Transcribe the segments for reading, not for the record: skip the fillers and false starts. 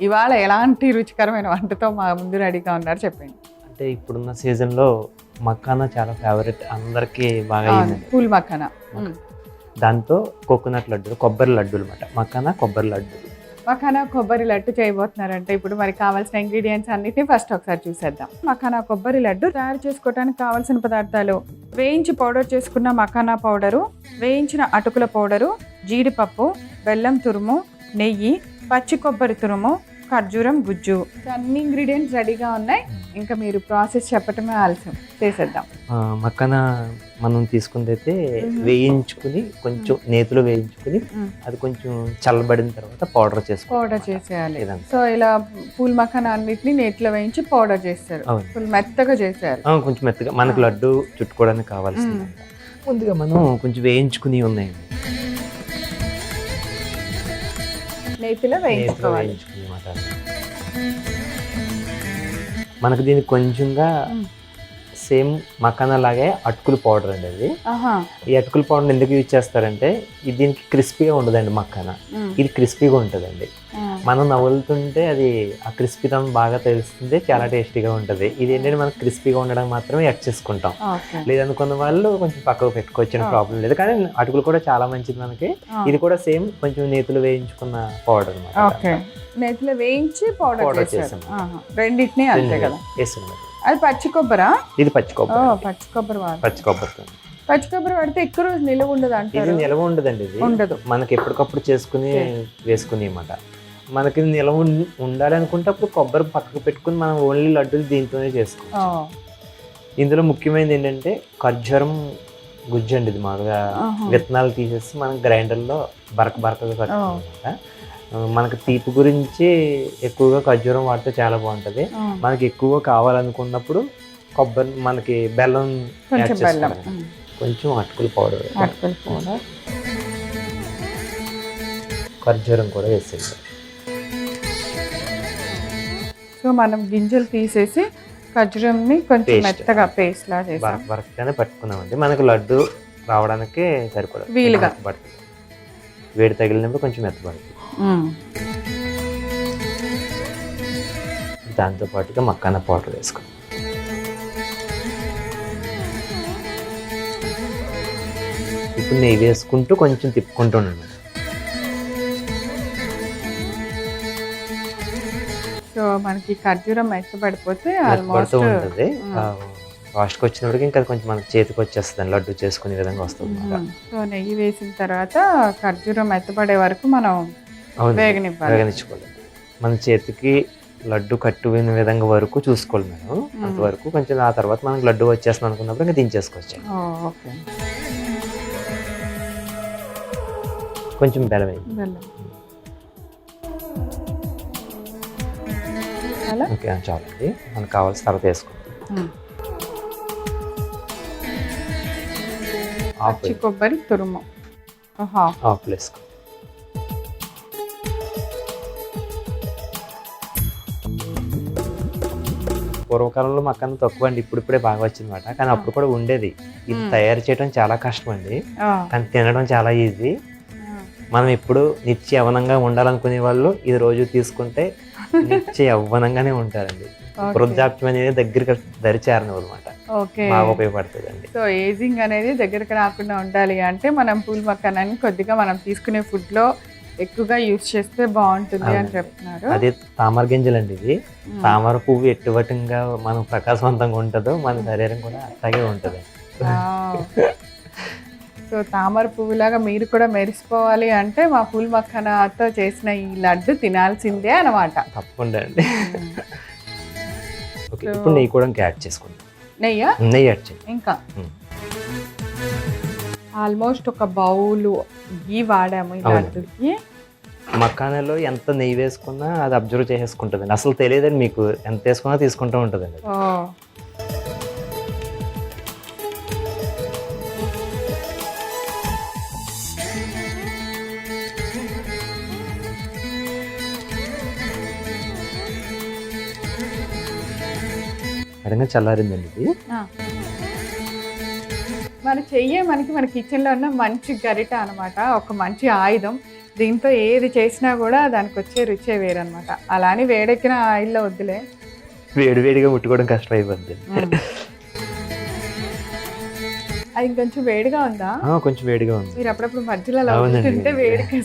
ఇవాళ ఎలాంటి రుచికరమైన వంటతో మా ముందు రెడీగా ఉన్నారు చెప్పండి. అంటే ఇప్పుడున్న సీజన్లో మక్కానా చాలా ఫేవరెట్, అందరికీ బాగా అయిందండి. పూల్ మక్కన, దాంతో కోకోనట్ లడ్డు, కొబ్బరి లడ్డు అనమాట. మక్కానా కొబ్బరి లడ్డు. మఖానా కొబ్బరి లడ్డు చేయబోతున్నారంటే ఇప్పుడు మరి కావాల్సిన ఇంగ్రీడియంట్స్ అన్నిటిని ఫస్ట్ ఒకసారి చూసేద్దాం. మఖానా కొబ్బరి లడ్డు తయారు చేసుకోవడానికి కావాల్సిన పదార్థాలు: వేయించి పౌడర్ చేసుకున్న మఖానా పౌడరు, వేయించిన అటుకుల పౌడరు, జీడిపప్పు, బెల్లం తురుము, నెయ్యి, పచ్చి కొబ్బరి తురుము, ఖర్జూరం గుజ్జు. అన్ని ఇంగ్రీడియంట్స్ రెడీగా ఉన్నాయి. ఇంకా మీరు ప్రాసెస్ చెప్పటమే ఆలస్యం, చేసేద్దాం. మక్కానా మనం తీసుకుందైతే వేయించుకుని, కొంచెం నేతిలో వేయించుకుని అది కొంచెం చల్లబడిన తర్వాత పౌడర్ చేసేయాలి. సో ఇలా పూల్ మఖానా అన్నిటిని నేతిలో వేయించి పౌడర్ చేస్తారు. ఫుల్ మెత్తగా చేశారు. కొంచెం మెత్తగా, మనకు లడ్డు చుట్టుకోవడానికి కావాల్సింది. ముందుగా మనం కొంచెం వేయించుకుని ఉన్నాయండి, నేతిలో వేయించుకోవాలి. మనకు దీనికి కొంచెంగా సేమ్ మకానా లాగే అటుకుల పౌడర్ అండి అది. ఈ అటుకుల పౌడర్ ఎందుకు యూజ్ చేస్తారంటే దీనికి క్రిస్పీగా ఉండదండి మకానా, ఇది క్రిస్పీగా ఉంటుందండి. మనం నవ్వులుతుంటే అది ఆ క్రిస్పీతనం బాగా తెలుస్తుంది, చాలా టేస్టీగా ఉంటుంది. ఇది ఏంటంటే మనకు క్రిస్పీగా ఉండడం మాత్రమే యాడ్ చేసుకుంటాం. లేదనుకున్న వాళ్ళు కొంచెం పక్కకు పెట్టుకోవచ్చు, ప్రాబ్లం లేదు. కానీ అటుకులు కూడా చాలా మంచిది మనకి. ఇది కూడా సేమ్ కొంచెం నేతిలో వేయించుకున్న పౌడర్ అనమాట. నేతిలో వేయించి పౌడర్ చేసాం రెండింటినీ అంతే కదా వేస్తున్నాం. అది పచ్చి కొబ్బరా? ఇది పచ్చి కొబ్బరి. పచ్చి కొబ్బరి పచ్చి కొబ్బరి వాడితే ఎక్కువ రోజు నిల్వ ఉండదు అంటే? ఇది నిల్వ ఉండదండి, ఇది ఉండదు. మనకి ఎప్పటికప్పుడు చేసుకుని వేసుకుని అన్నమాట. మనకి నిల్వ ఉండాలి అనుకుంటే అప్పుడు కొబ్బరి పక్కకు పెట్టుకుని మనం ఓన్లీ లడ్డూలు దీంతోనే చేసుకోవచ్చు. ఇందులో ముఖ్యమైనది ఏంటంటే ఖర్జూరం గుజ్జు అండి. ఇది మామూలుగా విత్తనాలు తీసేసి మనం గ్రైండర్లో బరకగా కట్టుకుంటాం. మనకు తీపి గురించి ఎక్కువగా ఖర్జూరం వాడితే చాలా బాగుంటుంది. మనకి ఎక్కువ కావాలనుకున్నప్పుడు కొబ్బరి, మనకి బెల్లం, కొంచెం అటుకుల పౌడర్, ఖర్జూరం కూడా వేసేది. సో మనం గింజలు తీసేసి ఖర్జూరంని కొంచెం మెత్తగా పేస్ట్ లా చేసి బరకగానే పట్టుకున్నామండి. మనకు లడ్డు రావడానికి సరిపడా వీలుగా పడుతుంది. వేడి తగిలినప్పుడు కొంచెం మెత్తపడుతుంది. దాంతో పాటుగా మక్కానా పౌడర్ వేసుకున్నాం. ఇప్పుడు నెయ్యి వేసుకుంటూ కొంచెం తిప్పుకుంటూ ఉన్నాను. సో మనకి ఖర్జూరం మెత్తపడిపోతే ఉంటుంది. ఫాస్ట్గా వచ్చినప్పటికి ఇంకా కొంచెం మనకి చేతికి వచ్చేస్తుంది, లడ్డు చేసుకునే విధంగా వస్తుంది. సో నెయ్యి వేసిన తర్వాత ఖర్జూరం మెత్తపడే వరకు మనం వేగనిచ్చుకోవాలి. మన చేతికి లడ్డు కట్టుకునే విధంగా వరకు చూసుకోవాలి మేడం. అంతవరకు కొంచెం, ఆ తర్వాత మనకి లడ్డు వచ్చేస్తుంది అనుకున్నప్పుడు ఇంకా దించేసుకోవచ్చు. కొంచెం బెల్లం వేయండి. ఓకే, చాలండి. మనకు కావాల్సిన తర్వాత వేసుకోండి. పచ్చి కొబ్బరి తురుము హాఫ్ వేసుకో. పూర్వకాలంలో మక్కానా తక్కువ అండి, ఇప్పుడిప్పుడే బాగా వచ్చింది అనమాట. కానీ అప్పుడు కూడా ఉండేది. ఇది తయారు చేయడం చాలా కష్టం అండి, కానీ తినడం చాలా ఈజీ. మనం ఎప్పుడు నిత్య యవ్వనంగా ఉండాలనుకునే వాళ్ళు ఇది రోజు తీసుకుంటే నిత్య యవ్వనంగానే ఉంటారండి. వృద్ధాప్యం అనేది దగ్గరికి దరిచేరను అనమాట, బాగా ఉపయోగపడుతుంది అండి. సో ఏజింగ్ అనేది దగ్గరికి రాకుండా ఉండాలి అంటే మనం పూల్ మక్కానాని కొద్దిగా మనం తీసుకునే ఫుడ్ లో ఎక్కువగా యూజ్ చేస్తే బాగుంటుంది అని చెప్తున్నారు. అదే తామర గింజలు అండి. ఇది తామర పువ్వు ఎట్టువటంగా మనం ప్రకాశవంతంగా ఉంటుందో మన శరీరం కూడా అట్లాగే ఉంటుంది. సో తామర పువ్వులాగా మీరు కూడా మెరిసిపోవాలి అంటే మా పూల్ మక్కానాతో చేసిన ఈ లడ్డు తినాల్సిందే అన్నమాట. తప్పకుండా అండి. ఓకే, ఇప్పుడు నెయ్యి కూడా యాడ్ చేసుకుంటాం. నెయ్యి యాడ్ చేయండి. ఇంకా ఆల్మోస్ట్ ఒక బౌలు గీ వాడాము ఈ లడ్డుకి. మక్కానాలో ఎంత నెయ్యి వేసుకున్నా అది అబ్జర్వ్ చేసేసుకుంటుందండి. అసలు తెలియదండి మీకు, ఎంత వేసుకున్నా తీసుకుంటూ ఉంటుందండి. అడగా చల్లారిందండి ఇది. మన చెయ్యే మన కిచెన్లో ఉన్న మంచి గరిట అనమాట, ఒక మంచి ఆయుధం. దీంతో ఏది చేసినా కూడా దానికి వచ్చే రుచే వేరనమాట. అలా అని వేడెక్కిన ఆయిల్లో వద్దులే, వేడివేడిగా ముట్టుకోవడం కష్టం అయిపోద్ది. అది ఇంకొంచెం వేడిగా ఉందా? కొంచెం వేడిగా ఉంది. మీరు అప్పుడప్పుడు మధ్యలో అలా వదులుతుంటే వేడికి.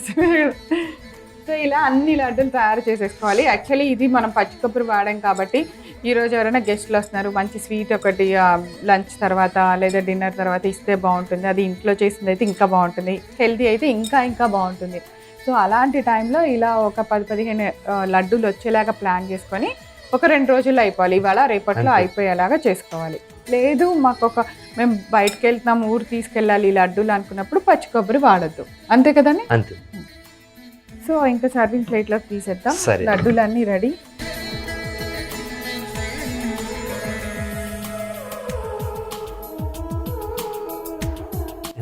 సో ఇలా అన్ని లడ్డూలు తయారు చేసేసుకోవాలి. యాక్చువల్లీ ఇది మనం పచ్చి కొబ్బరి వాడాం కాబట్టి ఈరోజు ఎవరైనా గెస్ట్లు వస్తున్నారు, మంచి స్వీట్ ఒకటి లంచ్ తర్వాత లేదా డిన్నర్ తర్వాత ఇస్తే బాగుంటుంది. అది ఇంట్లో చేసింది అయితే ఇంకా బాగుంటుంది, హెల్తీ అయితే ఇంకా ఇంకా బాగుంటుంది. సో అలాంటి టైంలో ఇలా ఒక 10-15 లడ్డూలు వచ్చేలాగా ప్లాన్ చేసుకొని ఒక 2 రోజుల్లో అయిపోవాలి, ఇవాళ రేపట్లో అయిపోయేలాగా చేసుకోవాలి. లేదు మేము బయటకు వెళ్తున్నాం, ఊరు తీసుకెళ్ళాలి లడ్డూలు అనుకున్నప్పుడు పచ్చి కొబ్బరి వాడద్దు, అంతే కదండి? అంతే. సో ఇంకా సర్వింగ్ ప్లేట్లోకి తీసేద్దాం. సరే. లడ్డూలు అన్నీ రెడీ.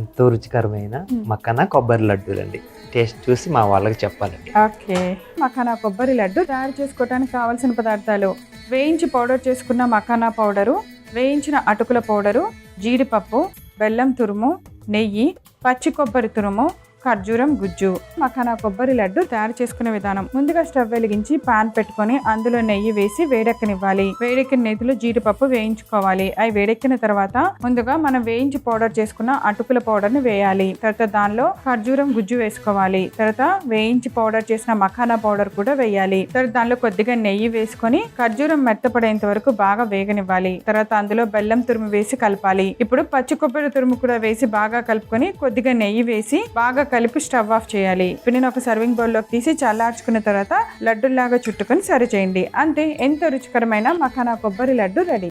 ఎంతో రుచికరమైన మకానా కొబ్బరి లడ్డూలు అండి. టేస్ట్ చూసి మా వాళ్ళకి చెప్పాలండి. ఓకే, మకానా కొబ్బరి లడ్డు తయారు చేసుకోవడానికి కావాల్సిన పదార్థాలు: వేయించి పౌడర్ చేసుకున్న మకానా పౌడరు, వేయించిన అటుకుల పౌడరు, జీడిపప్పు, బెల్లం తురుము, నెయ్యి, పచ్చి కొబ్బరి తురుము, ఖర్జూరం గుజ్జు. మకానా కొబ్బరి లడ్డు తయారు చేసుకునే విధానం: ముందుగా స్టవ్ వెలిగించి పాన్ పెట్టుకొని అందులో నెయ్యి వేసి వేడెక్కనివ్వాలి. వేడెక్కిన నెయ్యిలో జీడిపప్పు వేయించుకోవాలి. అవి వేడెక్కిన తర్వాత ముందుగా మనం వేయించి పౌడర్ చేసుకున్న అటుకుల పౌడర్ ని వేయాలి. తర్వాత దానిలో ఖర్జూరం గుజ్జు వేసుకోవాలి. తర్వాత వేయించి పౌడర్ చేసిన మకానా పౌడర్ కూడా వేయాలి. తర్వాత దానిలో కొద్దిగా నెయ్యి వేసుకొని ఖర్జూరం మెత్తపడేంత వరకు బాగా వేగనివ్వాలి. తర్వాత అందులో బెల్లం తురుము వేసి కలపాలి. ఇప్పుడు పచ్చి కొబ్బరి తురుము కూడా వేసి బాగా కలుపుకొని కొద్దిగా నెయ్యి వేసి బాగా కలిపి స్టవ్ ఆఫ్ చేయాలి. ఇప్పుడు నేను ఒక సర్వింగ్ బౌల్లోకి తీసి చల్లార్చుకున్న తర్వాత లడ్డూల్లాగా చుట్టుకొని సర్వ్ చేయండి. అంతే, ఎంతో రుచికరమైన మకానా కొబ్బరి లడ్డు రెడీ.